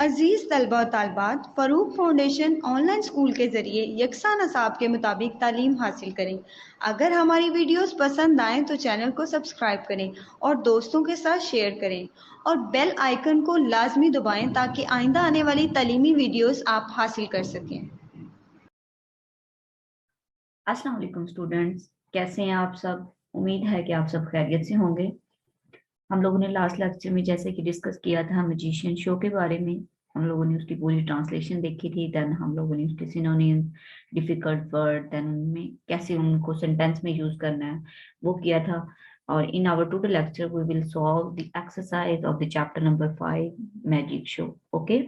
अजीज तलबा और तालबात, Farooq foundation online school के ज़रिए यकसा नसाब के मुताबिक तालीम हासिल करें। अगर हमारी वीडियोस पसंद आएँ तो चैनल को सब्सक्राइब करें और दोस्तों के साथ शेयर करें और बेल आइकन को लाजमी दबाएं ताकि आइंदा आने वाली तालीमी वीडियोस आप हासिल कर सकें। अस्सलाम वालेकुम स्टूडेंट्स, कैसे हैं आप सब। उम्मीद है कि आप सब खैरियत से होंगे। हम लोगों ने लास्ट लेक्चर में जैसे कि डिस्कस किया था मैजिशियन शो के बारे में। हम लोगों ने उसकी पूरी ट्रांसलेशन देखी थी। देन हम लोगों ने उसके सिनोनिम्स, डिफिकल्ट वर्ड, देन उनमें कैसे उनको सेंटेंस में यूज करना है वो किया था। और in our today lecture we will solve the exercise of the chapter number 5 magic show. Okay,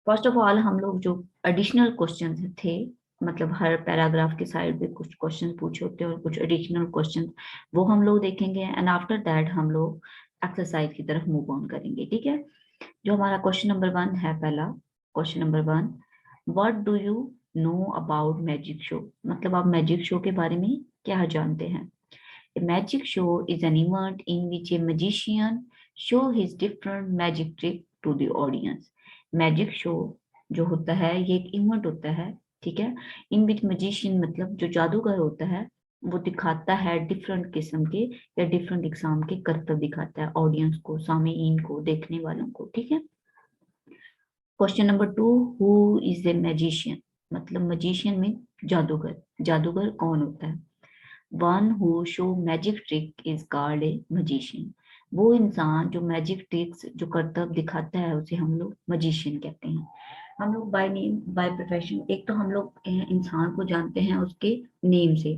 first of all हम लोग जो एडिशनल क्वेश्चन थे, मतलब हर पैराग्राफ के साइड पे कुछ क्वेश्चन पूछे होते हैं और कुछ एडिशनल क्वेश्चन, वो हम लोग देखेंगे। एंड आफ्टर दैट हम लोग एक्सरसाइज की तरफ मूव ऑन करेंगे। ठीक है, जो हमारा क्वेश्चन नंबर 1 है, पहला question number 1, what do you know about magic show. मतलब आप मैजिक शो के बारे में क्या जानते हैं। A magic show is an event in which a magician show his different magic trick to the audience. Magic show जो होता है ये एक इवेंट होता है, ठीक है, इन विच मजिशियन मतलब जो जादूगर होता है वो दिखाता है डिफरेंट किस्म के या डिफरेंट एग्जाम के करतब दिखाता है ऑडियंस को, सामीन को, देखने वालों को। ठीक है, question number 2, who is a magician. मतलब मजिशियन में जादूगर, जादूगर कौन होता है। One who show magic trick is called a magician. वो इंसान जो मैजिक ट्रिक्स जो करतब दिखाता है उसे हम लोग मजिशियन कहते हैं। हम लोग बाय नेम बाय प्रोफेशन, एक तो हम लोग इंसान को जानते हैं उसके नेम से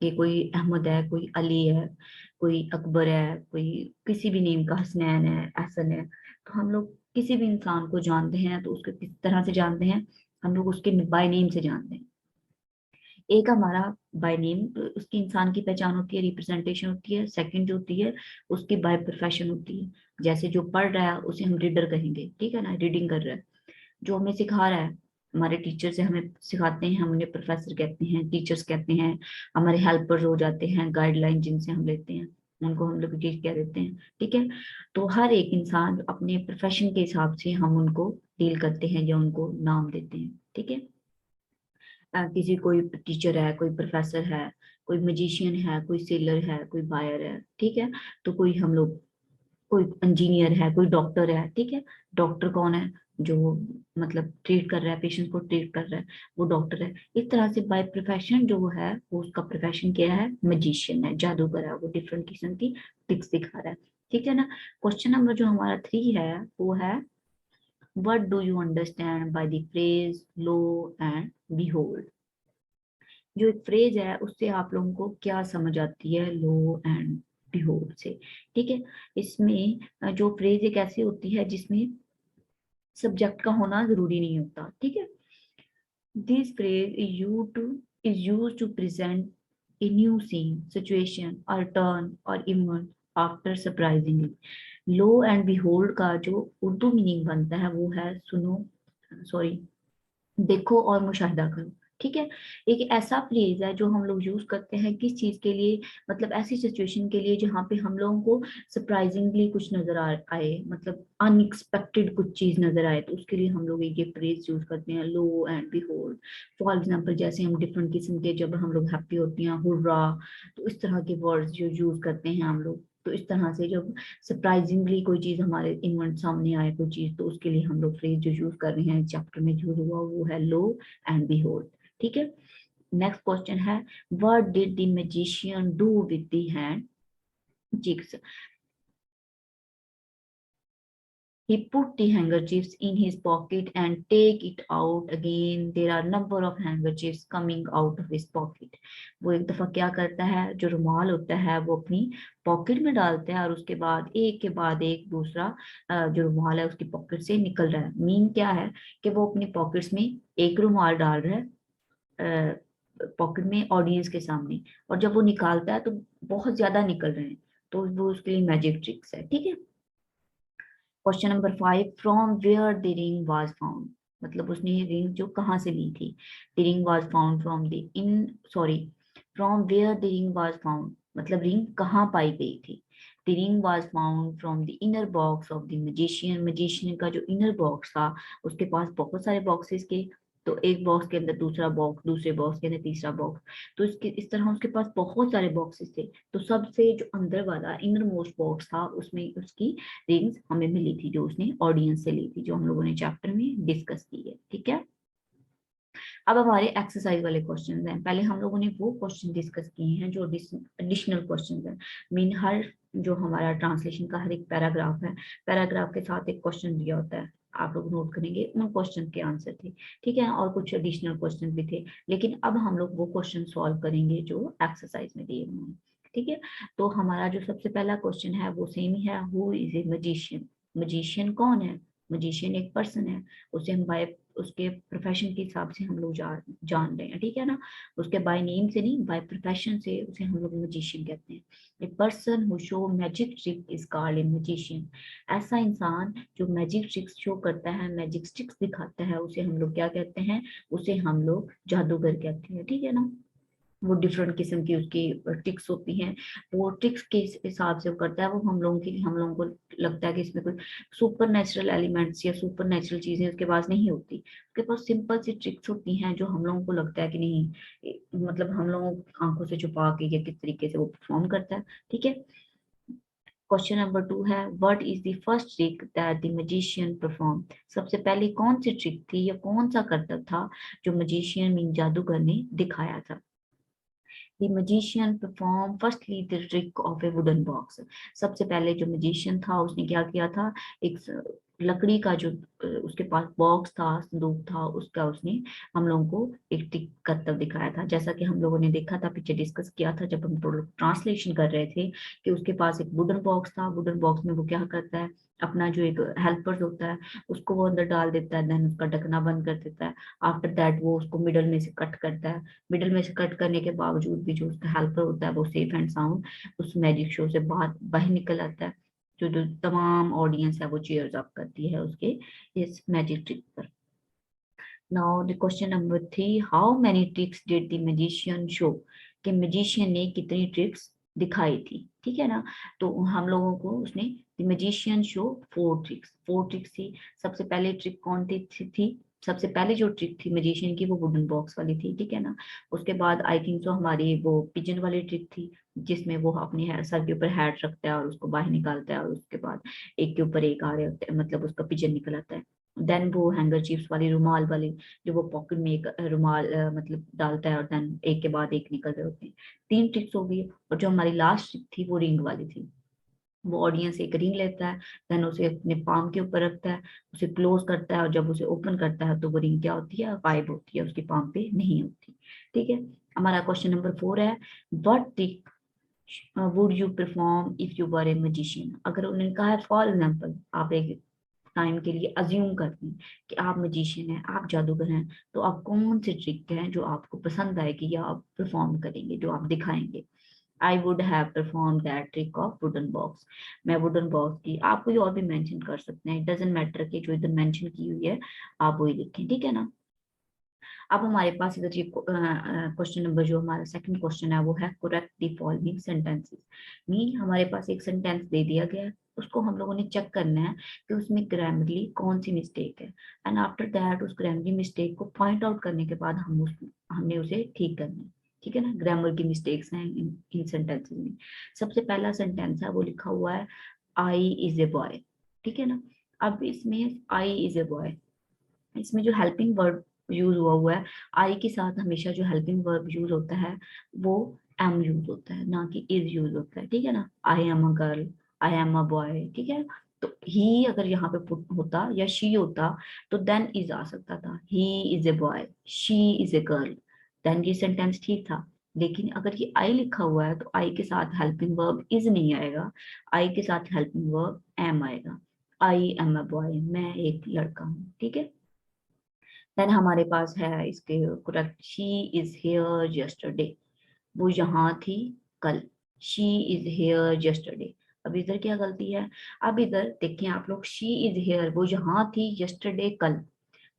कि कोई अहमद है, कोई अली है, कोई अकबर है, कोई किसी भी नेम का, हसनैन है, एहसन है। तो हम लोग किसी भी इंसान को जानते हैं तो उसको किस तरह से जानते हैं, हम लोग उसके बाय नेम से जानते हैं। एक हमारा बाय नेम उसकी इंसान की पहचान होती है, रिप्रेजेंटेशन होती है। सेकंड जो होती है उसकी बाय प्रोफेशन होती है। जैसे जो पढ़ रहा है उसे हम रीडर कहेंगे, ठीक है ना, रीडिंग कर रहा है। जो हमें सिखा रहा है, हमारे टीचर से हमें सिखाते हैं, हम उन्हें प्रोफेसर कहते हैं, टीचर्स कहते हैं। हमारे हेल्पर्स हो जाते हैं, गाइडलाइन जिनसे हम लेते हैं उनको हम लोग ये कह देते हैं। ठीक है, तो हर एक इंसान अपने प्रोफेशन के हिसाब से हम उनको डील करते हैं या उनको नाम देते हैं। ठीक है, किसी कोई टीचर है, कोई प्रोफेसर है, कोई मजिशियन है, कोई सेलर है, कोई बायर है। ठीक है, तो कोई हम लोग, कोई इंजीनियर है, कोई डॉक्टर है। ठीक है, डॉक्टर कौन है, जो मतलब ट्रीट कर रहा है, पेशेंट को ट्रीट कर रहा है, वो डॉक्टर है। इस तरह से बाय प्रोफेशन जो है वो उसका प्रोफेशन क्या है, मजिशियन है, जादूगर है, वो डिफरेंट किस्म की ट्रिक्स दिखा रहा है। ठीक है ना। क्वेश्चन नंबर जो हमारा 3 है वो है, what do you understand by the phrase low and behold. जो एक फ्रेज है उससे आप लोगों को क्या समझ आती है, लो एंड बिहोल्ड से। ठीक है, इसमें जो फ्रेज एक ऐसी होती है जिसमें सब्जेक्ट का होना जरूरी नहीं होता। ठीक है, this phrase is use to present a new scene, situation और टर्न और event after surprisingly. Lo and behold का जो उर्दू मीनिंग बनता है वो है सुनो, सॉरी, देखो और मुशाहिदा करो। ठीक है, एक ऐसा फ्रेज है जो हम लोग यूज करते हैं किस चीज के लिए, मतलब ऐसी सिचुएशन के लिए जहाँ पे हम लोगों को सरप्राइजिंगली कुछ नजर आए, मतलब अनएक्सपेक्टेड कुछ चीज नजर आए, तो उसके लिए हम लोग ये फ्रेज यूज करते हैं, लो एंड बिहोल्ड। फॉर एग्जाम्पल, जैसे हम डिफरेंट किस्म के, जब हम लोग हैप्पी होते हैं, हुर्रा, तो इस तरह के वर्ड्स जो यूज करते हैं हम लोग। तो इस तरह से जब सरप्राइजिंगली कोई चीज हमारे इवेंट सामने आए, कोई चीज, तो उसके लिए हम लोग फ्रेज जो यूज कर रहे हैं चैप्टर में यूज हुआ वो है लो एंड बिहोल्ड। ठीक है, नेक्स्ट क्वेश्चन है, what did the magician do with the hand jigs. He put the handkerchiefs in his pocket and take it out again. There are number of handkerchiefs coming out of his pocket. वो एक दफा क्या करता है, जो रुमाल होता है वो अपनी पॉकेट में डालता है और उसके बाद एक दूसरा जो रुमाल है उसकी पॉकेट से निकल रहा है। मीन क्या है कि वो अपनी पॉकेट्स में एक रुमाल डाल रहा है पॉकेट में ऑडियंस के सामने, और जब वो निकालता है तो बहुत ज्यादा निकल रहे हैं, तो वो उसके लिए मैजिक ट्रिक्स है। ठीक है, question number 5, from where the ring was found. मतलब उसने ये रिंग जो कहाँ से ली थी। The ring was found from the in sorry from where the ring was found, मतलब रिंग कहाँ पाई गई थी। The the ring was found from the inner box of the magician. Magician का जो इनर बॉक्स था, उसके पास बहुत सारे बॉक्सेस के, तो एक बॉक्स के अंदर दूसरा बॉक्स, दूसरे बॉक्स के अंदर तीसरा बॉक्स, तो इसके इस तरह उसके पास बहुत सारे बॉक्सेस थे। तो सबसे जो अंदर वाला इनर मोस्ट बॉक्स था, उसमें उसकी रिंग्स हमें मिली थी, जो उसने ऑडियंस से ली थी, जो हम लोगों ने चैप्टर में डिस्कस की है। ठीक है, अब हमारे एक्सरसाइज वाले क्वेश्चंस हैं। पहले हम लोगों ने वो क्वेश्चन डिस्कस किए हैं जो एडिशनल क्वेश्चंस हैं। मीन हर जो हमारा ट्रांसलेशन का हर एक पैराग्राफ है, पैराग्राफ के साथ एक क्वेश्चन दिया होता है, आप लोग नोट करेंगे, उन क्वेश्चन के आंसर थे। ठीक है, और कुछ एडिशनल क्वेश्चन भी थे, लेकिन अब हम लोग वो क्वेश्चन सॉल्व करेंगे जो एक्सरसाइज में दिए हुए हैं। ठीक है, तो हमारा जो सबसे पहला क्वेश्चन है वो सेम ही है, who is a magician. Magician कौन है? मजिशियन एक पर्सन है, उसे हम बाय उसके प्रोफेशन के हिसाब से हम लोग जान रहे हैं। ठीक है ना, उसके बाय नेम से नहीं, बाय प्रोफेशन से उसे हम लोग मजिशियन कहते हैं। A person who show magic trick is called a magician. ऐसा इंसान जो मैजिक ट्रिक्स शो करता है, मैजिक ट्रिक्स दिखाता है, उसे हम लोग क्या कहते हैं? उसे हम लोग जादूगर कहते हैं। ठीक है ना, वो डिफरेंट किस्म की उसकी ट्रिक्स होती हैं, वो ट्रिक्स के हिसाब से वो करता है। वो हम लोगों को लगता है कि इसमें कोई सुपर नेचुरल एलिमेंट्स या सुपर नेचुरल चीजें उसके पास नहीं होती, उसके पास सिंपल सी ट्रिक्स होती हैं जो हम लोगों को लगता है कि नहीं, मतलब हम लोगों की आंखों से छुपा के या किस तरीके से वो परफॉर्म करता है। ठीक है, क्वेश्चन नंबर 2 है, what is the first trick that the magician perform. सबसे पहले कौन सी ट्रिक थी या कौन सा करतब था जो मैजिशियन मीन जादूगर ने दिखाया था? The magician performed firstly the trick of a wooden box। सबसे पहले जो magician था उसने क्या किया था, एक लकड़ी का जो उसके पास बॉक्स था, संदूक था, उसका उसने हम लोगों को एक ट्रिक करतब दिखाया था। जैसा कि हम लोगों ने देखा था, पीछे डिस्कस किया था जब हम ट्रांसलेशन कर रहे थे, कि उसके पास एक वुडन बॉक्स था। वुडन बॉक्स में वो क्या करता है, अपना जो एक हेल्पर होता है उसको वो अंदर डाल देता है, देन उसका ढकना बंद कर देता है। आफ्टर दैट वो उसको मिडल में से कट करता है। मिडिल में से कट करने के बावजूद भी जो उसका हेल्पर होता है वो सेफ एंड साउंड उस मैजिक शो से बाहर बाहर निकल आता है। जो तमाम ऑडियंस है वो चीयर्स अप करती है उसके इस मैजिक ट्रिक पर। Now the question number 3, how many tricks did the magician show. कि मैजिशियन ने कितनी ट्रिक्स दिखाई थी। ठीक है ना, तो हम लोगों को उसने द मैजिशियन शो 4 ट्रिक्स थी। सबसे पहले ट्रिक कौन थी? सबसे पहले जो ट्रिक थी मैजिशियन की वो वुडन बॉक्स वाली थी। ठीक है ना, उसके बाद आई थिंक तो हमारी वो पिजन वाली ट्रिक थी, जिसमें वो अपने सर के ऊपर हैट रखता है और उसको बाहर निकालता है, और उसके बाद एक के ऊपर एक आ रहे होते हैं, मतलब उसका पिजन निकल आता है। देन वो हैंगर चिप्स वाली, रुमाल वाली, जो वो पॉकेट में एक रुमाल मतलब डालता है और देन एक के बाद एक निकल रहे होते हैं। 3 ट्रिक्स हो गई, और जो हमारी लास्ट ट्रिक थी वो रिंग वाली थी। वो ऑडियंस एक रिंग लेता है, देन उसे अपने पाम के ऊपर रखता है, उसे क्लोज करता है, और जब उसे ओपन करता है तो वो रिंग क्या होती है, गायब होती है, उसकी पाम पे नहीं होती। ठीक है, हमारा क्वेश्चन नंबर 4 है, what trick would you perform if you were A magician. अगर उन्होंने कहा है, फॉर एग्जाम्पल आप एक टाइम के लिए अज्यूम करते हैं कि आप मजिशियन हैं, आप जादूगर हैं, तो आप कौन सी ट्रिक है जो आपको पसंद आएगी या आप परफॉर्म करेंगे, जो आप दिखाएंगे? I would have perform that trick of wooden box. मैं वुडन बॉक्स की, आप कोई और भी मेंशन कर सकते हैं, इट डजेंट मैटर कि जो इधर मेंशन की हुई है आप वही लिखें। ठीक है ना, अब हमारे पास इधर ये क्वेश्चन नंबर जो हमारा सेकंड क्वेश्चन है वो है, correct the following sentences. Mean हमारे पास एक सेंटेंस दे दिया गया है, उसको हम लोगों ने चेक करना है कि उसमें ग्रामरली कौन सी मिस्टेक है, एंड आफ्टर दैट उस ग्रामरली मिस्टेक को पॉइंट आउट करने के बाद हमने उसे ठीक करना है। ठीक है ना, ग्रामर की मिस्टेक्स हैं इन सेंटेंसेस में। सबसे पहला सेंटेंस है वो लिखा हुआ है, आई इज ए बॉय। ठीक है ना, अब इसमें आई इज ए बॉय, इसमें जो हेल्पिंग वर्ब यूज हुआ है, आई के साथ हमेशा जो हेल्पिंग वर्ब यूज होता है वो एम यूज होता है, ना कि इज यूज होता है। ठीक है ना, I am a girl, I am a boy. ठीक है, तो ही अगर यहाँ पे पुट होता या शी होता तो देन इज आ सकता था, he is a boy, she is a girl, then ये सेंटेंस ठीक था। लेकिन अगर ये आई लिखा हुआ है तो आई के साथ हेल्पिंग वर्ब इज नहीं आएगा, आई के साथ हेल्पिंग वर्ब एम आएगा। आई एम अ बॉय, मैं एक लड़का हूँ। ठीक है, देन हमारे पास है इसके correct, she is here yesterday, वो यहाँ थी कल, शी इज हेयर यस्टरडे। अब इधर क्या गलती है? अब इधर देखें आप लोग, शी इज हेयर वो यहाँ थी यस्टरडे कल,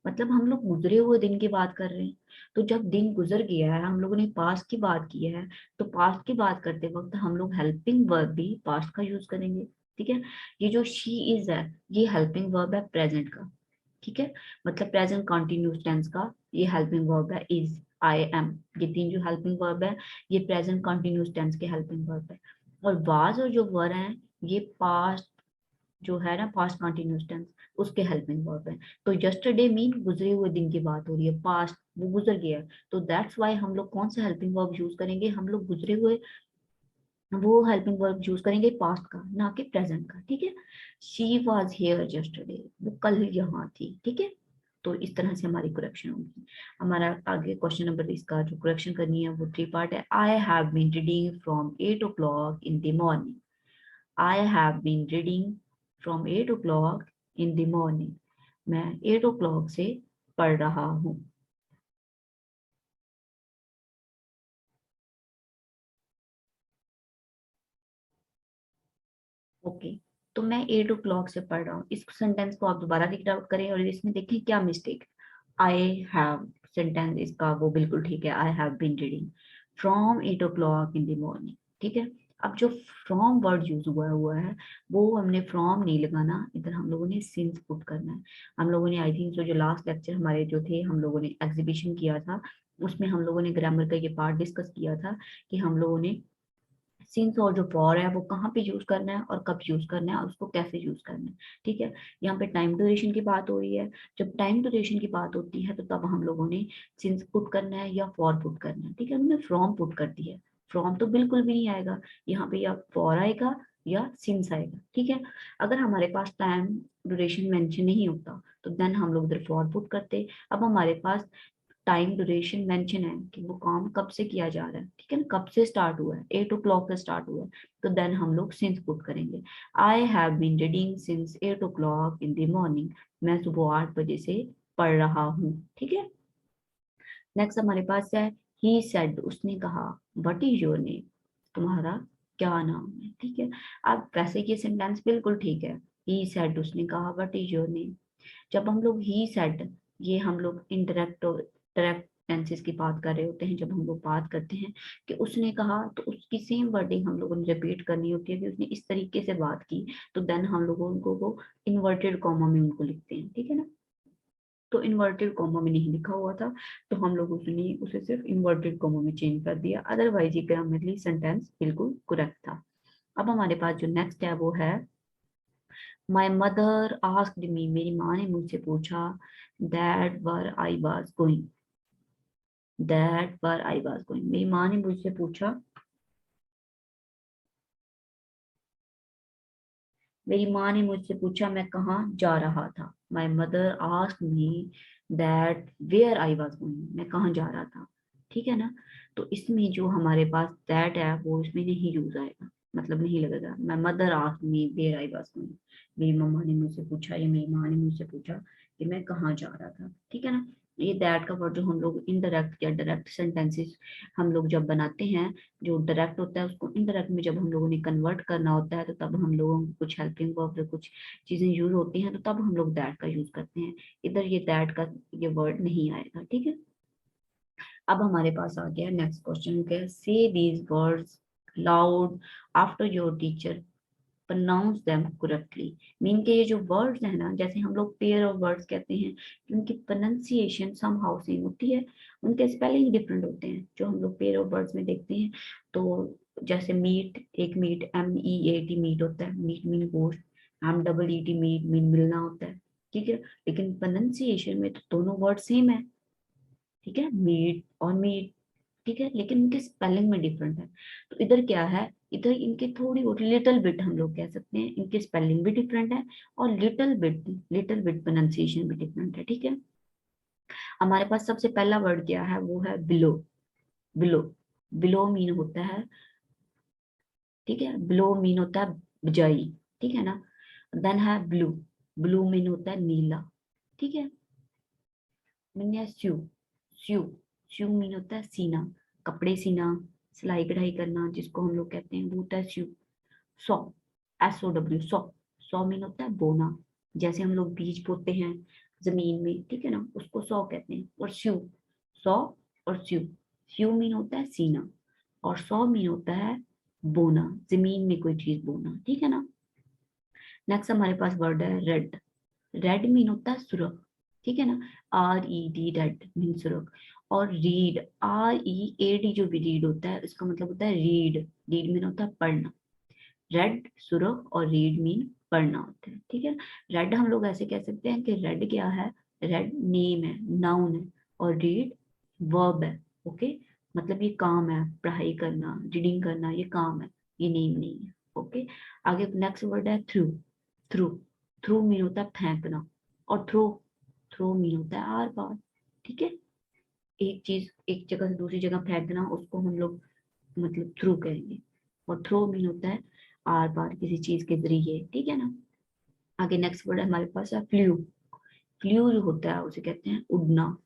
मतलब हम लोग गुजरे हुए दिन की बात कर रहे हैं। तो जब दिन गुजर गया है, हम लोगों ने पास्ट की बात की है, तो पास्ट की बात करते वक्त हम लोग हेल्पिंग वर्ब भी पास्ट का यूज करेंगे। ठीक है। ये जो शी इज है, ये हेल्पिंग वर्ब है प्रेजेंट का। ठीक है। मतलब प्रेजेंट कंटिन्यूस टेंस का ये हेल्पिंग वर्ब है इज, आई एम। ये तीन जो हेल्पिंग वर्ब है, ये प्रेजेंट कंटिन्यूस टेंस के हेल्पिंग वर्ब है। और वाज और जो वर है, ये पास्ट जो है ना, पास्ट कंटिन्यूस टेंस, उसके हेल्पिंग वर्ब है। तो यस्टरडे मीन गुजरे हुए दिन की बात हो रही है, पास्ट, वो गुजर गया है। तो दैट्स वाई हम लोग कौन सा हेल्पिंग वर्ब यूज करेंगे, हम लोग गुजरे हुए वो हेल्पिंग वर्ब यूज करेंगे पास्ट का, ना कि प्रेजेंट का। ठीक है। शी वॉज हेयर यस्टरडे, वो कल यहाँ थी। ठीक है। तो इस तरह से हमारी करेक्शन होगी। हमारा आगे क्वेश्चन नंबर, इसका जो करेक्शन करनी है वो 3 पार्ट है। I have been reading from 8 o'clock in the morning. I have been reading from 8 o'clock in the morning. मैं 8 o'clock से पढ़ रहा हूँ। ओके। तो मैं 8 o'clock से पढ़ रहा हूँ, इस सेंटेंस को आप दोबारा रीड आउट करें और इसमें देखें क्या मिस्टेक। आई हैव सेंटेंस इसका वो बिल्कुल ठीक है, I have been reading from 8 o'clock in the morning. ठीक है। अब जो फ्रॉम वर्ड यूज हुआ है, वो हमने फ्रॉम नहीं लगाना, इधर हम लोगों ने सिंस पुट करना है। हम लोगों ने आई थिंक जो लास्ट लेक्चर हमारे जो थे, हम लोगों ने एग्जीबिशन किया था, उसमें हम लोगों ने ग्रामर का ये पार्ट डिस्कस किया था कि हम लोगों ने सिंस और जो फॉर है वो कहाँ पे यूज करना है और कब यूज करना है और उसको कैसे यूज करना है। ठीक है। यहाँ पे टाइम ड्यूरेशन की बात हो रही है। जब टाइम ड्यूरेशन की बात होती है तो तब हम लोगों ने सिंस पुट करना है या फॉर पुट करना है। ठीक है। हमने फ्रॉम पुट कर दिया है, फ्रॉम तो बिल्कुल भी नहीं आएगा यहाँ पे, या फॉर आएगा या सिंस आएगा। ठीक है। अगर हमारे पास टाइम ड्यूरेशन मेंशन नहीं होता तो देन हम लोग इधर फॉर पुट करते। अब हमारे पास टाइम ड्यूरेशन मेंशन है कि वो काम कब से किया जा रहा है। ठीक है ना, कब से स्टार्ट हुआ है, 8 o'clock से स्टार्ट हुआ है, तो देन हम लोग सिंस पुट करेंगे। I have been reading since 8 o'clock in the morning. मैं सुबह 8 बजे से पढ़ रहा हूँ। ठीक है। नेक्स्ट हमारे पास है ही सेड, उसने कहा। व्हाट इज योर नेम, तुम्हारा क्या नाम है। ठीक है। अब वैसे ये सेंटेंस बिल्कुल ठीक है, ही सेड, उसने कहा, व्हाट इज योर नेम। जब हम लोग ही सेड, ये हम लोग इनडायरेक्ट डायरेक्ट टेंसेस की बात कर रहे होते हैं। जब हम लोग बात करते हैं कि उसने कहा, तो उसकी सेम वर्डिंग हम लोगों ने रिपीट करनी होती है कि उसने इस तरीके से बात की, तो देन हम लोगों उनको वो इन्वर्टेड कॉमा में उनको लिखते हैं। ठीक है ना। तो इन्वर्टेड कॉमा में नहीं लिखा हुआ था, तो हम लोग उसने उसे सिर्फ इन्वर्टेड कॉमा में चेंज कर दिया, अदरवाइज ये ग्रामरली सेंटेंस बिल्कुल करेक्ट था। अब हमारे पास जो नेक्स्ट है वो है माई मदर आस्क्ड मी, मेरी माँ ने मुझसे पूछा, that were I was going, that were I was going. मेरी माँ ने मुझसे पूछा, मेरी माँ ने मुझसे पूछा मैं कहाँ जा रहा था। My mother asked me that where I was going, मैं कहाँ जा रहा था। ठीक है ना। तो इसमें जो हमारे पास दैट है वो इसमें नहीं यूज आएगा, मतलब नहीं लगेगा। My mother asked me where I was going, मेरी मम्मा ने मुझसे पूछा या मेरी माँ ने मुझसे पूछा कि मैं कहाँ जा रहा था। ठीक है ना। ये दैट का वर्ड जो हम लोग इनडायरेक्ट या डायरेक्ट सेंटेंसेस हम लोग जब बनाते हैं, जो डायरेक्ट होता है उसको इनडायरेक्ट में जब हम लोगों ने कन्वर्ट करना होता है, तो तब हम लोगों को कुछ हेल्पिंग वर्ब या कुछ चीजें यूज होती हैं, तो तब हम लोग दैट का यूज करते हैं। इधर ये दैट का ये वर्ड नहीं आएगा। ठीक है। अब हमारे पास आ गया नेक्स्ट क्वेश्चन, क्या say these words loud after your teacher pronounce them correctly. Mean के ये जो वर्ड्स है ना, जैसे हम लोग पेयर ऑफ वर्ड्स कहते हैं, कि उनकी प्रोनाउंसिएशन समहाउ सेम होती है, उनके स्पेलिंग डिफरेंट होते हैं जो हम लोग पेयर ऑफ वर्ड्स में देखते हैं। तो जैसे मीट, एक मीट, MEAT मीट होता है, मीट मीन गोश्त। MEET मीट मीन मिलना होता है। ठीक है। लेकिन प्रोनाउंसिएशन में तो दोनों वर्ड सेम है। ठीक है, मीट और मीट। ठीक है। लेकिन उनके स्पेलिंग में डिफरेंट है। तो इधर क्या है, इधर इनके थोड़ी बहुत लिटिल बिट हम लोग कह सकते हैं, इनके स्पेलिंग भी डिफरेंट है और लिटिल बिट प्रोनाउंसिएशन भी डिफरेंट है। ठीक है। हमारे पास सबसे पहला वर्ड क्या है, वो है बिलो। बिलो, बिलो मीन होता है, ठीक है, बिलो मीन होता है बुझाई। ठीक है ना। देन है ब्लू, ब्लू मीन होता है नीला। ठीक है। मीन है स्यू, स्यू, स्यू मीन होता है सीना, कपड़े सीना, सिलाई कढ़ाई करना, जिसको हम लोग कहते हैं वो होता है स्यू। सौ, SOW, सौ, सौ मीन होता है बोना। जैसे हम लोग बीज बोते हैं, जमीन में, ठीक है ना, उसको सॉ कहते हैं। और स्यू, सॉ और स्यू, स्यू मीन होता है सीना और सॉ मीन होता है बोना, जमीन में कोई चीज बोना, ठीक है ना। नेक्स्ट हमारे पास वर्ड है रेड। रेड मीन होता है सुर्ख, ठीक है ना, RED, रेड मीन सुर्ख। और रीड, READ जो भी रीड होता है उसका मतलब होता है रीड, रीड मीन होता है पढ़ना। रेड सुर्ख और रीड मीन पढ़ना होता है, ठीक है। रेड हम लोग ऐसे कह सकते हैं कि रेड क्या है, रेड नेम है, नाउन है, और रीड वर्ब है, ओके। मतलब ये काम है, पढ़ाई करना, रीडिंग करना, ये काम है, ये नेम नहीं है, ओके। आगे नेक्स्ट वर्ड है थ्रू। थ्रू, थ्रू मीन होता है फेंकना। और थ्रो, थ्रो मीन होता है आर पार, ठीक है। एक चीज एक जगह से दूसरी जगह फेंकना, उसको हम लोग मतलब थ्रू कहेंगे। और थ्रो मीन होता है आर पार किसी चीज के जरिए, ठीक है ना। आगे नेक्स्ट वर्ड हमारे पास है फ्लू। फ्लू जो होता है उसे कहते हैं उड़ना।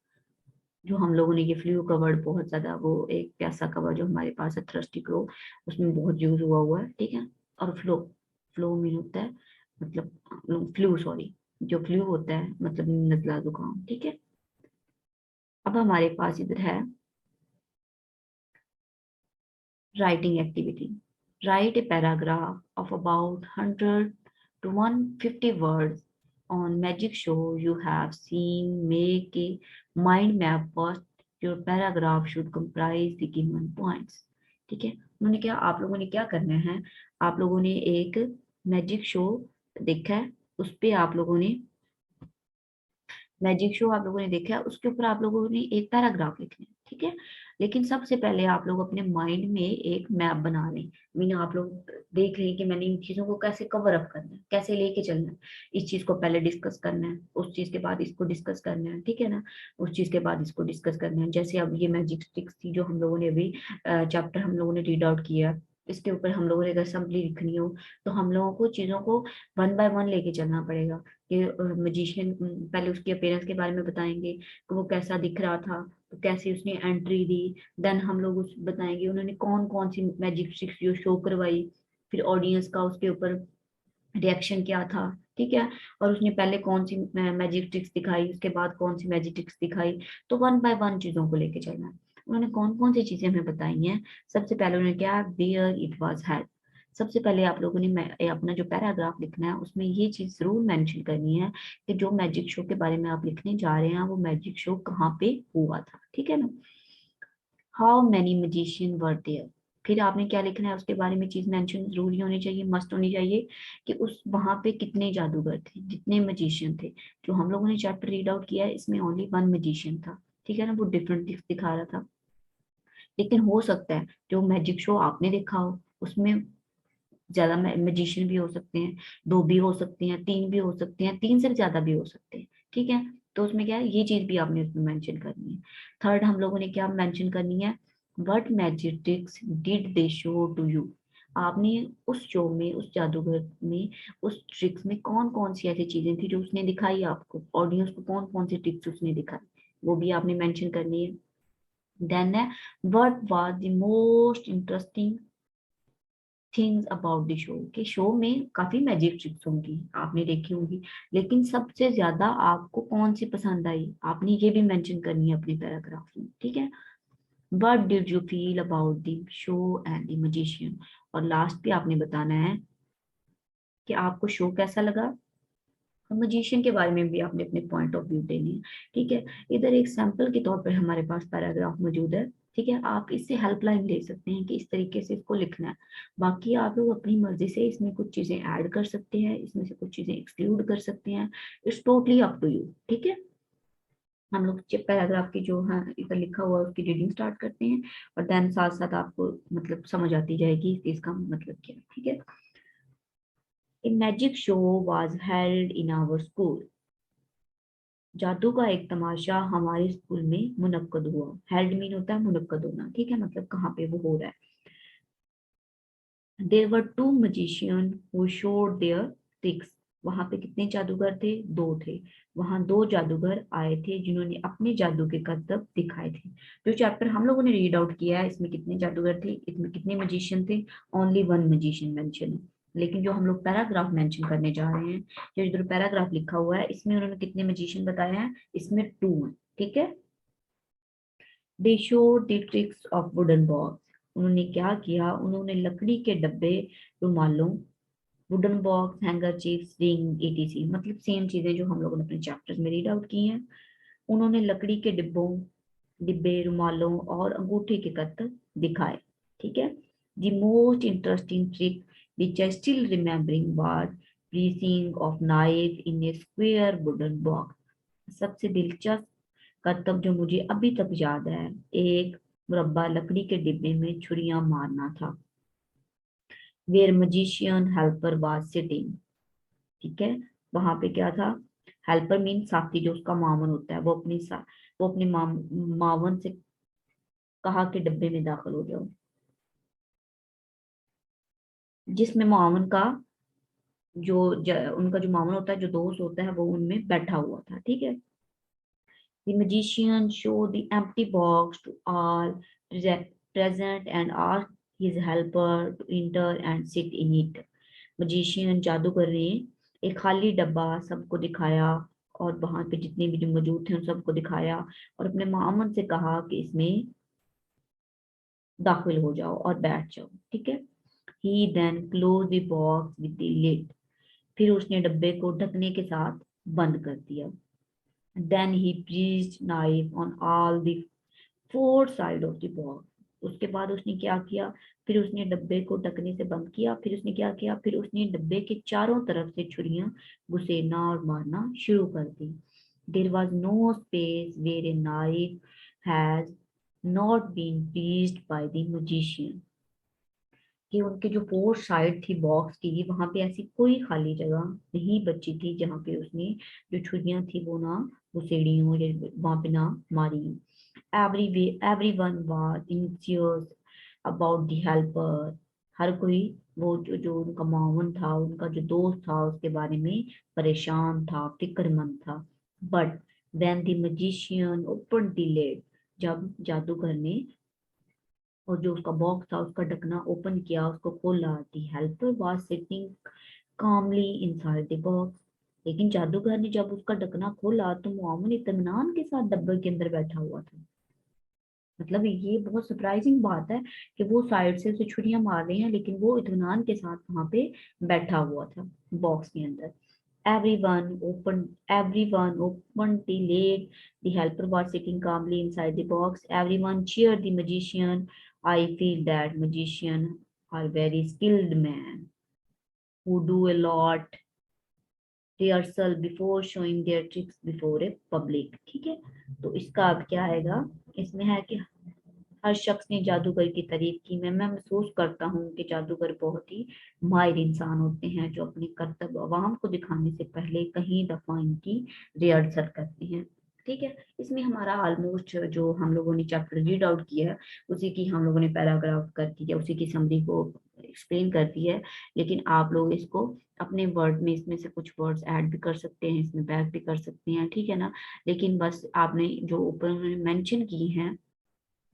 जो हम लोगों ने ये फ्लू का वर्ड बहुत ज्यादा, वो एक प्यासा का वर्ड जो हमारे पास है थ्रस्टी क्रो, उसमें बहुत यूज हुआ हुआ है, ठीक है। और फ्लो, फ्लो मीन होता है मतलब फ्लू, सॉरी, जो फ्लू होता है मतलब नजला जुकाम, ठीक है। अब हमारे पास इधर है writing activity. Right a paragraph of about 100 to 150 words on magic show you have seen. Make a mind map. First, your paragraph should comprise the given points. ठीक है, उन्होंने क्या, आप लोगों ने क्या करना है, आप लोगों ने एक मैजिक शो देखा है, उस पे आप लोगों ने मैजिक शो आप लोगों ने देखा है, उसके ऊपर आप लोगों ने एक पैराग्राफ लिखना है, ठीक है। लेकिन सबसे पहले आप लोग अपने माइंड में एक मैप बना लें। मीन आप लोग देख लें कि मैंने इन चीजों को कैसे कवर अप करना है, कैसे लेके चलना है। इस चीज को पहले डिस्कस करना है, उस चीज के बाद इसको डिस्कस करना है, ठीक है ना, उस चीज के बाद इसको डिस्कस करना है। जैसे अब ये मैजिक स्टिक्स थी जो हम लोगों ने अभी चैप्टर हम लोगों ने रीड आउट किया, इसके ऊपर हम लोगों ने अगर असम्बली लिखनी हो तो हम लोगों को चीजों को वन बाय वन लेके चलना पड़ेगा। कि मजिशियन पहले उसकी अपीयरेंस के बारे में बताएंगे कि वो कैसा दिख रहा था, तो कैसे उसने एंट्री दी। देन हम लोग उस बताएंगे उन्होंने कौन कौन सी मैजिक ट्रिक्स जो शो करवाई, फिर ऑडियंस का उसके ऊपर रिएक्शन क्या था, ठीक है। और उसने पहले कौन सी मैजिक ट्रिक्स दिखाई, उसके बाद कौन सी मैजिक ट्रिक्स दिखाई, तो वन बाय वन चीजों को लेके चलना है। उन्होंने कौन कौन सी चीजें हमें बताई हैं। सबसे पहले उन्होंने क्या, वेयर इट वाज हेल्ड। सबसे पहले आप लोगों ने अपना जो पैराग्राफ लिखना है उसमें ये चीज जरूर मेंशन करनी है कि जो मैजिक शो के बारे में आप लिखने जा रहे हैं वो मैजिक शो कहाँ पे हुआ था, ठीक है ना। How many magician were there. फिर आपने क्या लिखना है उसके बारे में चीज मेंशन जरूरी होनी चाहिए, मस्ट होनी चाहिए कि उस वहां पे कितने जादूगर थे, जितने मैजिशियन थे। जो हम लोगों ने चैप्टर रीड आउट किया है इसमें ओनली वन मैजिशियन था, ठीक है ना, वो डिफरेंट दिखा रहा था। लेकिन हो सकता है जो मैजिक शो आपने देखा हो उसमें ज्यादा मैजिशियन भी हो सकते हैं, दो भी हो सकते हैं, तीन भी हो सकते हैं, तीन से ज्यादा भी हो सकते हैं, ठीक है। तो उसमें क्या है, ये चीज भी आपने उसमें मेंशन करनी है। थर्ड हम लोगों ने क्या मेंशन करनी है, what magic tricks did they show to you. आपने उस शो में, उस जादूगर में, उस ट्रिक्स में कौन कौन सी ऐसी चीजें थी जो उसने दिखाई आपको, ऑडियंस को कौन कौन सी ट्रिक्स उसने दिखाई, वो भी आपने मेंशन करनी है। देन है, what was the most interesting things about the show. कि शो में काफी मैजिक ट्रिक्स होंगी, आपने देखी होंगी, लेकिन सबसे ज्यादा आपको कौन सी पसंद आई, आपने ये भी मेंशन करनी है अपने पैराग्राफ में, ठीक है। What did you feel about the show and the magician. और लास्ट पे आपने बताना है कि आपको शो कैसा लगा, और मैजिशियन के बारे में भी आपने अपने पॉइंट ऑफ व्यू देने हैं, ठीक है। इधर एक सैंपल के तौर पर हमारे पास पैराग्राफ मौजूद है, ठीक है। आप इससे हेल्पलाइन ले सकते हैं कि इस तरीके से इसको लिखना है। बाकी आप लोग अपनी मर्जी से इसमें कुछ चीजें ऐड कर सकते हैं, इसमें से कुछ चीजें एक्सक्लूड कर सकते हैं, it's totally up to you, ठीक है। हम लोग पैराग्राफ की जो है इधर लिखा हुआ है उसकी रीडिंग स्टार्ट करते हैं, और देन साथ साथ आपको मतलब समझ आती जाएगी कि इसका मतलब क्या है, ठीक है। A magic show was held in our school. जादू का एक तमाशा हमारे स्कूल में मुनक्कद हुआ। हेल्ड मीन होता है मुनक्कद होना, ठीक है, मतलब कहाँ पे वो हो रहा है। There were two magician who showed their tricks. वहां पे कितने जादूगर थे, दो थे। वहां दो जादूगर आए थे जिन्होंने अपने जादू के करतब दिखाए थे। जो चैप्टर हम लोगों ने रीड आउट किया है इसमें कितने जादूगर थे, इसमें कितने मजिशियन थे, ओनली वन मजिशियन मेंशन है। लेकिन जो हम लोग पैराग्राफ मेंशन करने जा रहे हैं, जो इधर पैराग्राफ लिखा हुआ है, इसमें उन्होंने कितने मजिशियन बताए हैं? इसमें 2 हैं, ठीक है। They show the tricks of wooden box. उन्होंने क्या किया? उन्होंने लकड़ी के डब्बे, रुमालों, wooden box, hanger chips, ring, ETC, मतलब सेम चीजें जो हम लोगों ने अपने चैप्टर्स में रीड आउट की हैं। उन्होंने लकड़ी के डिब्बे, रुमालों और अंगूठे के कत्थ दिखाए, ठीक है। The most interesting trick which I still remembering was placing of knife in A square wooden box. सबसे दिलचस्प करतब जो मुझे अभी तक याद है, एक मुरब्बा लकड़ी के डिब्बे में छुरियां मारना था। Where magician helper was sitting, ठीक है। वहां पे क्या था? हेल्पर मीन साथी, जो उसका मावन होता है, वो अपने मावन से कहा कि डब्बे में दाखिल हो जाओ, जिसमें मावन का उनका जो मावन होता है, जो दोस्त होता है, वो उनमें बैठा हुआ था, ठीक है। The magician showed the empty box to all present and asked his helper to enter and sit in it. Magician जादूगर ने एक खाली डब्बा सबको दिखाया, और वहां पे जितने भी जो मौजूद थे उन सबको दिखाया, और अपने मामन से कहा कि इसमें दाखिल हो जाओ और बैठ जाओ, ठीक है। He then closed the box with the lid. फिर उसने डब्बे को ढकने के साथ बंद कर दिया। Then he placed knife on all the 4 side of the box. उसके बाद उसने क्या किया? फिर उसने डब्बे को ढकने से बंद किया। फिर उसने क्या किया? फिर उसने डब्बे के चारों तरफ से छुरियां घुसेड़ना और मारना शुरू कर दी। There was no space where a knife has not been placed by the magician. कि उनके जो 4 साइड थी बॉक्स की, वहां पे ऐसी कोई खाली जगह नहीं बची थी जहां पे उसने जो छुरियां थी वो ना घुसेड़ी हो या वहां पे ना मारी। Everyone was anxious about the helper. हर कोई वो जो उनका मावन था, उनका जो दोस्त था, उसके बारे में परेशान था, फिक्रमंद था। But when the magician opened the lid, जब जादूगर ने और जो उसका बॉक्स था उसका ढकना ओपन किया, उसको खोला, the helper was sitting calmly inside the box. लेकिन जादूगर ने जब उसका ढकना खोला तो मुआविन इत्मीनान के साथ डब्बे के अंदर बैठा हुआ था। मतलब ये बहुत सरप्राइजिंग बात है कि वो साइड से उसे छुरियां मार रही हैं, लेकिन वो इत्मीनान के साथ वहां पे बैठा हुआ था बॉक्स के अंदर। Everyone opened the lid. The helper was sitting calmly inside the box. Everyone cheered the magician. I feel that magicians are very skilled men who do a lot rehearsal before showing their tricks before a public, ठीक है। तो इसका अब क्या आएगा? इसमें है कि हर शख्स ने जादूगर की तारीफ की। मैं महसूस करता हूँ कि जादूगर बहुत ही माहिर इंसान होते हैं, जो अपने कर्तव्य अवाम को दिखाने से पहले कई दफा इनकी रिहर्सल करते हैं, ठीक है। इसमें हमारा ऑलमोस्ट जो हम लोगों ने चैप्टर रीड आउट किया है, उसी की हम लोगों ने पैराग्राफ कर दी है, उसी की समरी को एक्सप्लेन कर दी है। लेकिन आप लोग इसको अपने वर्ड में, इसमें से कुछ वर्ड्स ऐड भी कर सकते हैं, इसमें बैक भी कर सकते हैं, ठीक है ना। लेकिन बस आपने जो ऊपर मेंशन की हैं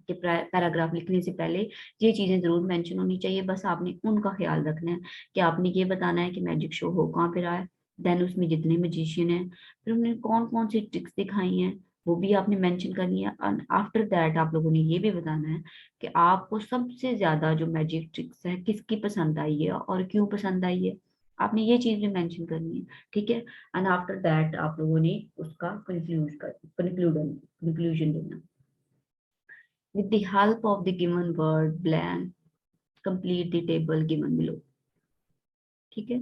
कि पैराग्राफ लिखने से पहले ये चीजें जरूर मेंशन होनी चाहिए, बस आपने उनका ख्याल रखना है कि आपने ये बताना है कि मैजिक शो हो कहाँ पे रहा है, देन उसमें जितने मजिशियन हैं, फिर उन्होंने कौन कौन सी ट्रिक्स दिखाई हैं, वो भी आपने मेंशन करनी है। एंड आफ्टर दैट आप लोगों ने ये भी बताना है कि आपको सबसे ज्यादा जो मैजिक ट्रिक्स है किसकी पसंद आई है और क्यों पसंद आई है। आपने ये चीज भी मेंशन करनी है, ठीक है। एंड आफ्टर दैट आप लोगों ने उसका कंक्लूजन देना। With the help of the given word blank, complete the table given below, ठीक है।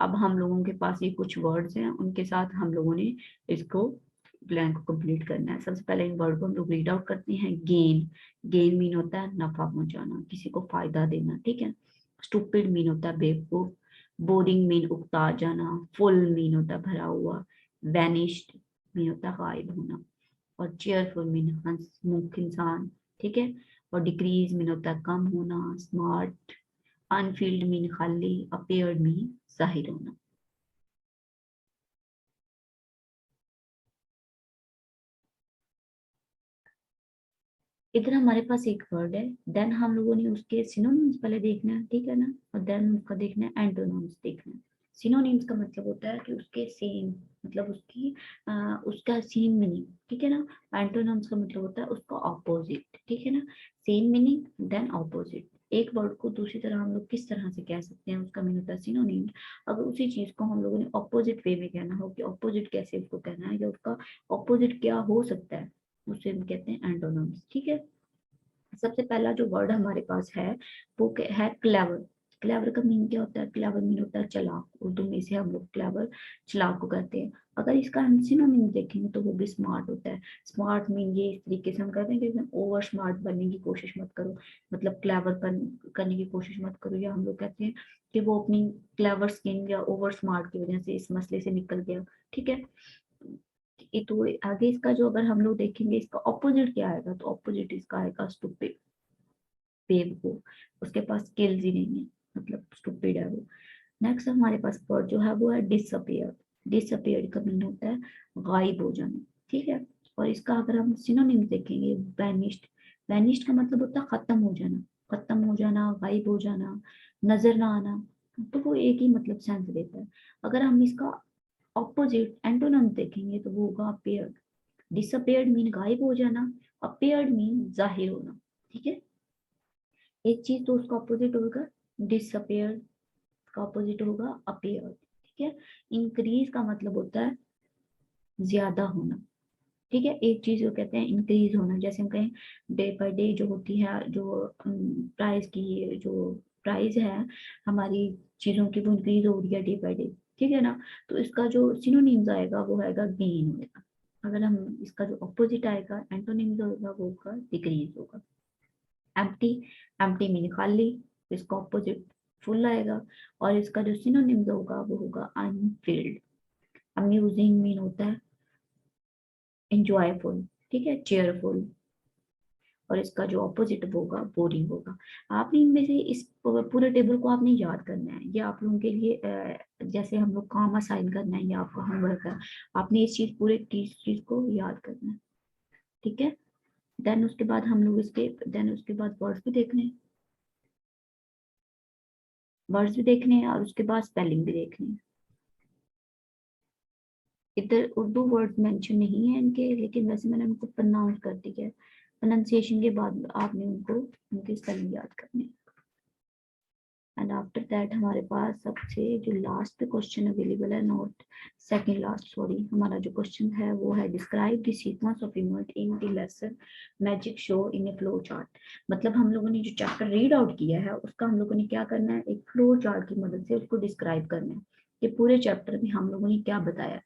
अब हम लोगों के पास ये कुछ वर्ड्स हैं, उनके साथ हम लोगों ने इसको ब्लैंक को कंप्लीट करना है। सबसे पहले इन वर्ड को हम लोग रीड आउट करते हैं। गेन, गेन मीन होता है नफा पहुंचाना, किसी को फायदा देना, ठीक है। स्टूपिड मीन होता है बेवकूफ। बोरिंग मीन उकता जाना। फुल मीन होता है भरा हुआ। वैनिश्ड मीन होता है गायब होना। और चेयरफुल मीन हंसमुख इंसान, ठीक है। और डिक्रीज मीन होता है कम होना। स्मार्ट, अनफील्ड मीन खाली। अपेयर्ड मीन जाहिर होना। इधर हमारे पास एक वर्ड है, देन हम लोगों ने उसके सिनोनिम्स पहले देखना है, ठीक है ना, और देन उसका देखना है एंटोनिम्स देखना है। सिनोनिम्स का मतलब होता है कि उसके सेम, मतलब उसका सेम मीनिंग, ठीक है ना। एंटोनिम्स का मतलब होता है उसका ऑपोजिट, ठीक है ना। Same meaning then opposite. एक वर्ड को दूसरी तरह हम लोग किस तरह से कह सकते हैं, उसका मीनिंग होता है सिनोनिम। अगर उसी चीज को हम लोगों ने ऑपोजिट वे में कहना हो कि ऑपोजिट कैसे उसको कहना है या उसका ऑपोजिट क्या हो सकता है, उसे हम कहते हैं एंटोनिम्स, ठीक है। सबसे पहला जो वर्ड हमारे पास है वो है क्लेवर। क्लेवर का मीन क्या होता है? क्लेवर मीन होता है चालाक। उर्दू में इसे हम लोग क्लेवर, चालाक को कहते हैं। अगर इसका हम सिनोनिम देखेंगे तो वो भी स्मार्ट होता है। स्मार्ट मीन ये इस तरीके से हम कहते हैं कि ओवर स्मार्ट बनने की कोशिश मत करो, मतलब क्लेवर करने की कोशिश मत करो, या हम लोग कहते हैं कि वो अपनी क्लेवर स्किन या ओवर स्मार्ट की वजह से इस मसले से निकल गया, ठीक है। ये तो आगे इसका जो अगर हम लोग देखेंगे इसका ऑपोजिट क्या आएगा, तो ऑपोजिट इसका आएगा स्टूपिड, बेवकूफ। उसके पास स्किल्स ही नहीं है, मतलब स्टूपिड है वो। नेक्स्ट हमारे पास वर्ड जो है वो है डिसअपियर। डिसअपियर का मीन होता है गायब हो जाना, ठीक है। और इसका अगर हम सिनोनिम देखेंगे, वैनिश्ड। वैनिश्ड का मतलब होता है खत्म हो जाना, खत्म हो जाना, गायब हो जाना, नजर ना आना। तो वो एक ही मतलब सेंस देता है। अगर हम इसका ऑपोजिट एंटोनिम देखेंगे तो वो होगा अपीयर्ड। डिसअपियर्ड मीन गायब हो जाना, अपीयर्ड मीन जाहिर होना, ठीक है। एक चीज तो उसका ऑपोजिट होगा डिसअपियर्ड, का ऑपोजिट होगा अपीयर, ठीक है। इंक्रीज का मतलब होता है ज्यादा होना, ठीक है। एक चीज को कहते हैं इंक्रीज होना, जैसे हम कहें डे बाय डे जो होती है, जो प्राइस की जो प्राइस है हमारी चीजों की, वो इंक्रीज हो रही है डे बाय डे, ठीक है ना। तो इसका जो सिनोनिम्स आएगा वो आएगा गेन होगा। अगर हम इसका जो ऑपोजिट आएगा एंटोनिम्स होगा वो होगा डिक्रीज होगा। एम्प्टी, एम्प्टी मीन खाली, इसका ऑपोजिट फुल आएगा। और इसका जो सिनोनिम्स होगा वो होगा अनफिल्ड। अम्यूजिंग मीन होता है एंजॉयफुल, ठीक है, चेयरफुल। और इसका जो ऑपोजिट होगा बोरिंग होगा। आपने इनमें से इस पूरे टेबल को आपने याद करना है, ये आप लोगों के लिए जैसे हम लोग काम असाइन करना है या आपका होमवर्क है, आपने इस चीज पूरे चीज को याद करना है, ठीक है। देन उसके बाद हम लोग इसके देन उसके बाद वर्ड्स भी देखने हैं, वर्ड्स भी देखने हैं और उसके बाद स्पेलिंग भी देखनी है। इधर उर्दू वर्ड मेंशन नहीं है इनके, लेकिन वैसे मैंने उनको प्रोनाउंस कर दिया है। प्रोनाउंसिएशन के बाद आपने उनको उनकी स्पेलिंग याद करनी है। एंड आफ्टर दैट हमारे पास सबसे जो लास्ट पे क्वेश्चन अवेलेबल है, नोट सेकंड लास्ट सॉरी, हमारा जो क्वेश्चन है वो है describe the sequence of event in the lesson magic show in A flow chart. मतलब हम लोगों ने जो चैप्टर रीड आउट किया है उसका हम लोगों ने क्या करना है, एक फ्लो चार्ट की मदद से उसको डिस्क्राइब करना है कि पूरे चैप्टर में हम लोगों ने क्या बताया।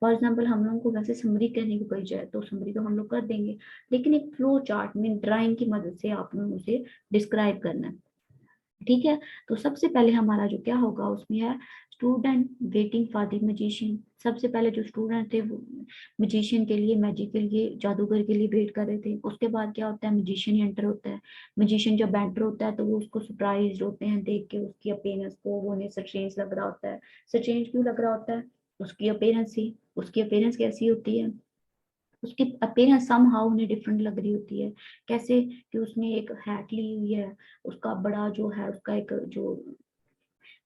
फॉर एग्जाम्पल हम लोगों को वैसे समरी कहने को कही जाए तो समरी तो हम लोग कर देंगे, लेकिन एक फ्लो चार्ट में ड्राइंग की मदद से आप लोगों उसे डिस्क्राइब करना है, ठीक है। तो सबसे पहले हमारा जो क्या होगा उसमें है student waiting for the magician. सबसे पहले जो स्टूडेंट थे वो मैजिशियन के लिए, मैजिक के लिए, जादूगर के लिए वेट कर रहे थे। उसके बाद क्या होता है, मैजिशियन एंटर होता है। मैजिशियन जब एंटर होता है तो वो उसको सरप्राइज होते हैं देख के उसकी अपीयरेंस को, वो उन्हें स्ट्रेंज लग रहा होता है। स्ट्रेंज क्यों लग रहा होता है? उसकी अपीयरेंस ही, उसकी अपीयरेंस कैसी होती है, उसकी अपीयरेंस समहाउ उन्हें डिफरेंट लग रही होती है। कैसे कि उसने एक हैट ली हुई है, उसका बड़ा जो है उसका एक जो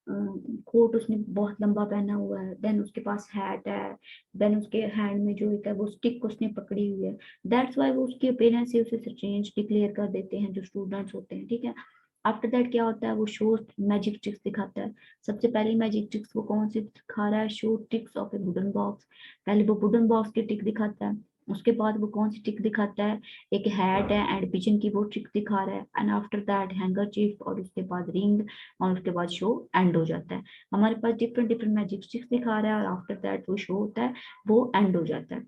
कोट उसने बहुत लंबा पहना हुआ है, देन उसके पास हैट है, देन उसके हैंड में जो एक है वो स्टिक उसने पकड़ी हुई है। दैट्स वाई वो उसकी अपीयरेंस से उसे चेंज डिक्लेयर कर देते हैं जो स्टूडेंट्स होते हैं, ठीक है। आफ्टर दैट क्या होता है, वो शो मैजिक ट्रिक्स दिखाता है। सबसे पहली मैजिक ट्रिक्स वो कौन सी दिखा रहा है, show tricks of A wooden box. पहले वो वुडन बॉक्स की ट्रिक दिखाता है, उसके बाद वो कौन सी ट्रिक दिखाता है, एक हैट है एंड पिजन की वो ट्रिक दिखा रहा है। And after that hanger chief, और उसके बाद रिंग, और उसके बाद शो एंड हो जाता है। हमारे पास डिफरेंट डिफरेंट मैजिक स्टिक्स दिखा रहा है और आफ्टर दैट वो शो होता है, वो एंड हो जाता है,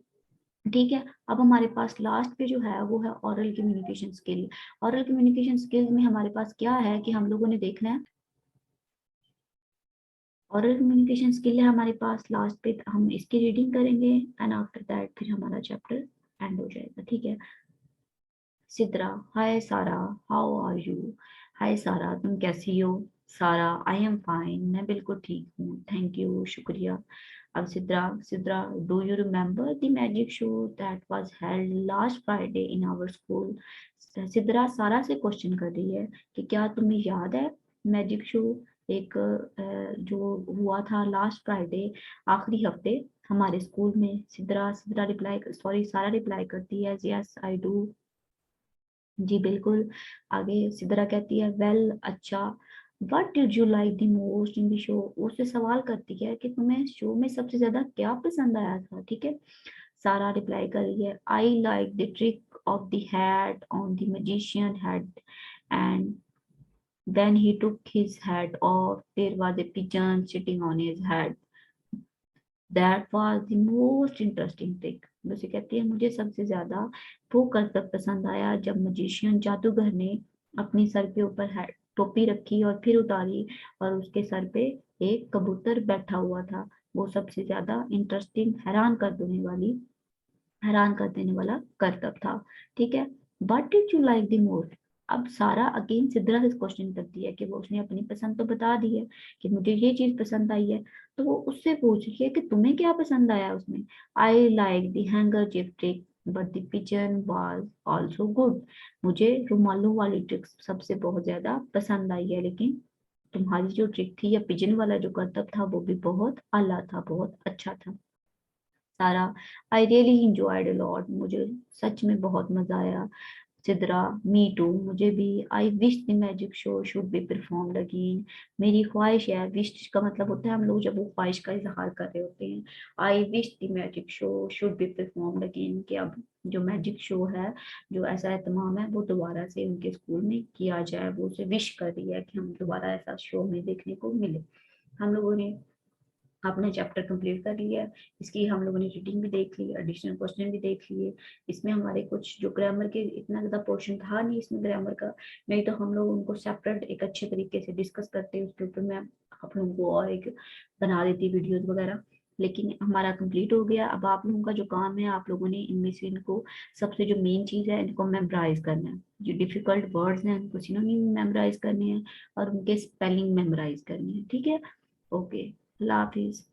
ठीक है। अब हमारे पास लास्ट पे जो है वो है aural communication skill. Aural communication skills में हमारे पास क्या है कि हम लोगों ने देखना है, ऑरल कम्युनिकेशन स्किल है हमारे पास लास्ट पे, हम इसकी रीडिंग करेंगे एंड आफ्टर दैट फिर हमारा चैप्टर एंड हो जाएगा, ठीक है। सिद्रा, हाय सारा, हाउ आर यू। हाय सारा, तुम कैसी हो। सारा आई एम फाइन, मैं बिल्कुल ठीक हूँ, थैंक यू, शुक्रिया। अब Sidra, Sidra, do you remember the magic show that was held last Friday in our school? Sidra सारा से क्वेश्चन कर रही है कि क्या तुम्हें याद है मैजिक शो एक जो हुआ था लास्ट फ्राइडे, आखिरी हफ्ते हमारे स्कूल में? सिद्रा, सिद्रा रिप्लाई, सॉरी सारा रिप्लाई करती है यस आई डू, जी बिल्कुल। आगे सिद्रा कहती है वेल अच्छा, what did you like the most in the show? उससे सवाल करती है कि तुम्हें शो में सबसे ज्यादा क्या पसंद आया था, ठीक है। सारा रिप्लाई कर रही है I like the trick of the hat on the magician head and then he took his hat off, there was a pigeon sitting on his head, that was the most interesting thing. वैसे कहती है मुझे सबसे ज्यादा वो करतब पसंद आया जब मजिशियन जादूगर ने अपनी सर के ऊपर टोपी रखी और फिर उतारी और उसके सर पे एक कबूतर बैठा हुआ था। वो सबसे ज्यादा इंटरेस्टिंग, हैरान कर देने वाला करतब था, ठीक है। What did you like the most? अब सारा अगेन सिद्रा से क्वेश्चन करती है कि वो उसने अपनी पसंद तो बता दी है कि मुझे ये चीज पसंद आई है, तो वो उससे पूछ रही है कि तुम्हें क्या पसंद आया उसमें? आई like the hanger trick but the pigeon was also good, मुझे रुमालों वाली ट्रिक सबसे बहुत ज्यादा पसंद आई है, लेकिन तुम्हारी जो ट्रिक थी या पिजन वाला जो करतब था वो भी बहुत आला था, बहुत अच्छा था। सारा, I really enjoyed a lot, मुझे सच में बहुत मजा आया। सिद्रा, मी टू, मुझे भी। I wish the magic show should be performed again, मेरी ख्वाहिश है, विश का मतलब होता है हम लोग जब वो ख्वाहिश का इजहार कर रहे होते हैं। I wish the magic show should be performed again, कि अब जो मैजिक शो है, जो ऐसा एहतमाम है, वो दोबारा से उनके स्कूल में किया जाए। वो उसे विश कर रही है कि हम दोबारा ऐसा शो में देखने को मिले। हम लोगों ने अपने चैप्टर कंप्लीट कर लिया है। इसकी हम लोगों ने रीडिंग भी देख ली, एडिशनल क्वेश्चन भी देख लिए। इसमें हमारे कुछ जो ग्रामर के इतना ज़्यादा पोर्शन था नहीं इसमें ग्रामर का, नहीं तो हम लोग उनको सेपरेट एक अच्छे तरीके से डिस्कस करते, उसके ऊपर मैं आप लोगों को और एक बना देती वीडियोज वगैरह। लेकिन हमारा कंप्लीट हो गया। अब आप लोगों का जो काम है, आप लोगों ने इनमें से इनको सबसे जो मेन चीज़ है इनको मेमोराइज करना है। जो डिफिकल्ट वर्ड्स हैं उनको सिनोनिम मेमोराइज करने हैं और उनके स्पेलिंग मेमोराइज करने हैं, ठीक है। ओके, अल्लाह हाफिज।